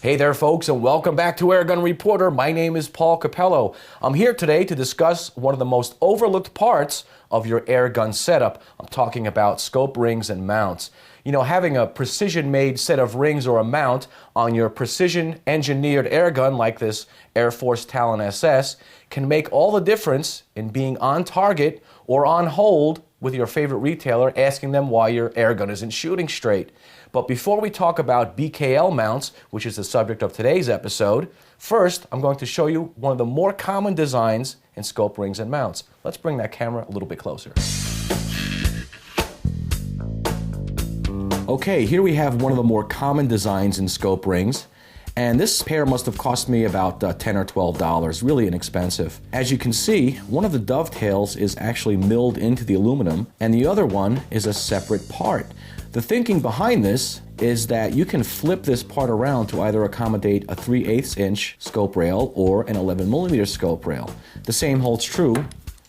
Hey there folks, and welcome back to Airgun Reporter. My name is Paul Capello. I'm here today to discuss one of the most overlooked parts of your airgun setup. I'm talking about scope rings and mounts. You know, having a precision-made set of rings or a mount on your precision-engineered airgun like this AirForce Talon SS can make all the difference in being on target or on hold with your favorite retailer, asking them why your airgun isn't shooting straight. But before we talk about BKL mounts, which is the subject of today's episode, first I'm going to show you one of the more common designs in scope rings and mounts. Let's bring that camera a little bit closer. Okay, here we have one of the more common designs in scope rings. And this pair must have cost me about $10 or $12, really inexpensive. As you can see, one of the dovetails is actually milled into the aluminum, and the other one is a separate part. The thinking behind this is that you can flip this part around to either accommodate a 3/8 inch scope rail or an 11mm scope rail. The same holds true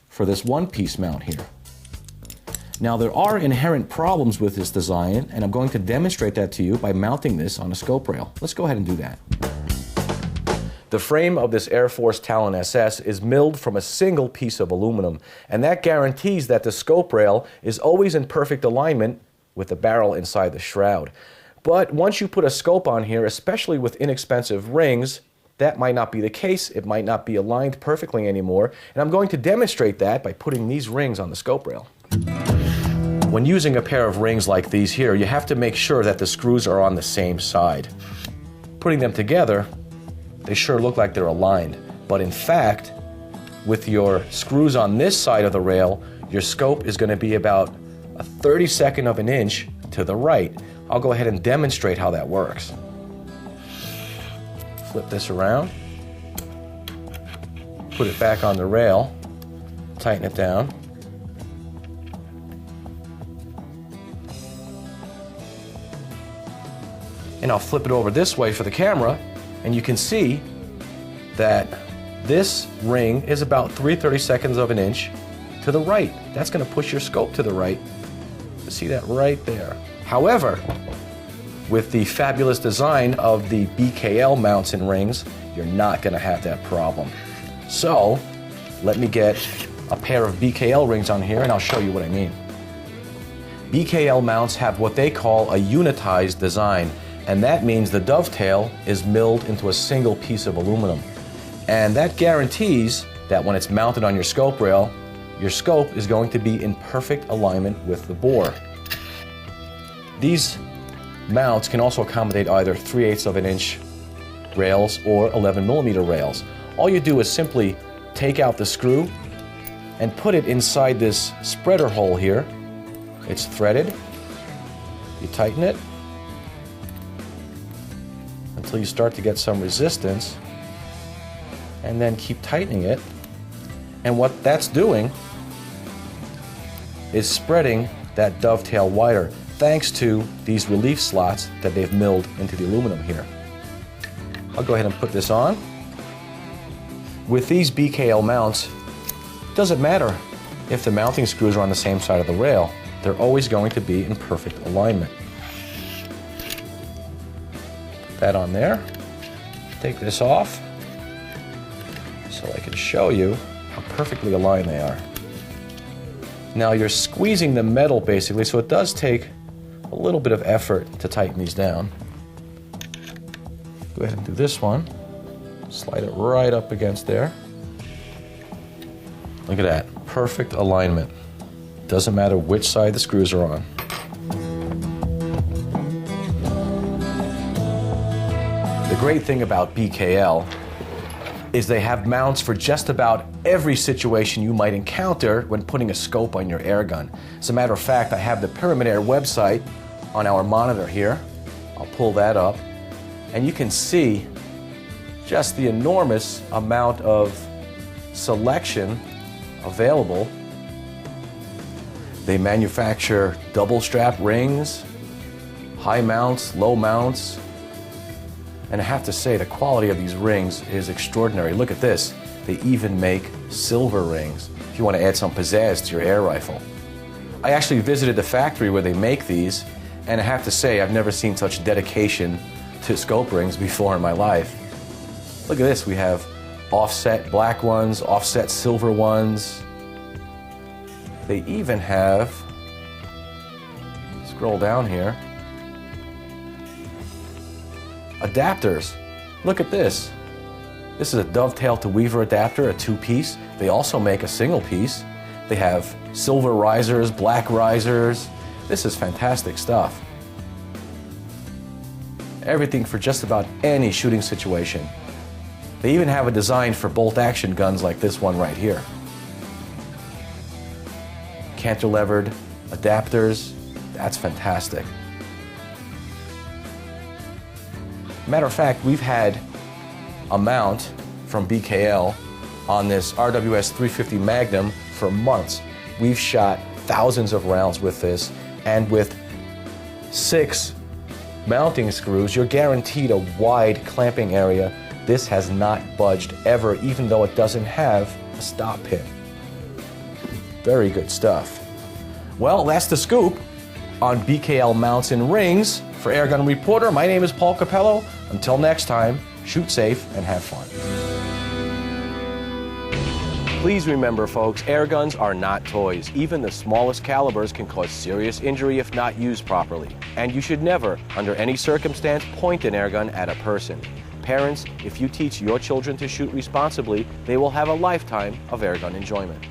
for this one-piece mount here. Now, there are inherent problems with this design, and I'm going to demonstrate that to you by mounting this on a scope rail. Let's go ahead and do that. The frame of this AirForce Talon SS is milled from a single piece of aluminum, and that guarantees that the scope rail is always in perfect alignment with the barrel inside the shroud. But once you put a scope on here, especially with inexpensive rings, that might not be the case. It might not be aligned perfectly anymore, and I'm going to demonstrate that by putting these rings on the scope rail. When using a pair of rings like these here, you have to make sure that the screws are on the same side. Putting them together, they sure look like they're aligned, but in fact, with your screws on this side of the rail, your scope is going to be about a 32nd of an inch to the right. I'll go ahead and demonstrate how that works. Flip this around, put it back on the rail, tighten it down. And I'll flip it over this way for the camera, and you can see that this ring is about 3/32 of an inch to the right. That's going to push your scope to the right. See that right there. However, with the fabulous design of the BKL mounts and rings, you're not going to have that problem. So, let me get a pair of BKL rings on here and I'll show you what I mean. BKL mounts have what they call a unitized design, and that means the dovetail is milled into a single piece of aluminum. And that guarantees that when it's mounted on your scope rail, your scope is going to be in perfect alignment with the bore. These mounts can also accommodate either 3/8 of an inch rails or 11mm rails. All you do is simply take out the screw and put it inside this spreader hole here. It's threaded. You tighten it until you start to get some resistance, and then keep tightening it. And what that's doing is spreading that dovetail wider, thanks to these relief slots that they've milled into the aluminum here. I'll go ahead and put this on. With these BKL mounts, it doesn't matter if the mounting screws are on the same side of the rail. They're always going to be in perfect alignment. Put that on there. Take this off so I can show you how perfectly aligned they are. Now you're squeezing the metal basically, so it does take a little bit of effort to tighten these down. Go ahead and do this one. Slide it right up against there. Look at that, perfect alignment. Doesn't matter which side the screws are on. The great thing about BKL is they have mounts for just about every situation you might encounter when putting a scope on your airgun. As a matter of fact, I have the Pyramid Air website on our monitor here. I'll pull that up, and you can see just the enormous amount of selection available. They manufacture double strap rings, high mounts, low mounts, and I have to say the quality of these rings is extraordinary. Look at this. They even make silver rings if you want to add some pizzazz to your air rifle. I actually visited the factory where they make these, and I have to say I've never seen such dedication to scope rings before in my life. Look at this, we have offset black ones, offset silver ones. They even have, scroll down here, adapters. Look at this. This is a dovetail to weaver adapter, a 2-piece. They also make a single piece. They have silver risers, black risers. This is fantastic stuff. Everything for just about any shooting situation. They even have a design for bolt-action guns like this one right here. Cantilevered adapters, that's fantastic. Matter of fact, we've had a mount from BKL on this RWS 350 Magnum for months. We've shot thousands of rounds with this, and with 6 mounting screws, you're guaranteed a wide clamping area. This has not budged ever, even though it doesn't have a stop pin. Very good stuff. Well, that's the scoop on BKL mounts and rings. For Airgun Reporter, my name is Paul Capello. Until next time, shoot safe and have fun. Please remember, folks, air guns are not toys. Even the smallest calibers can cause serious injury if not used properly. And you should never, under any circumstance, point an air gun at a person. Parents, if you teach your children to shoot responsibly, they will have a lifetime of airgun enjoyment.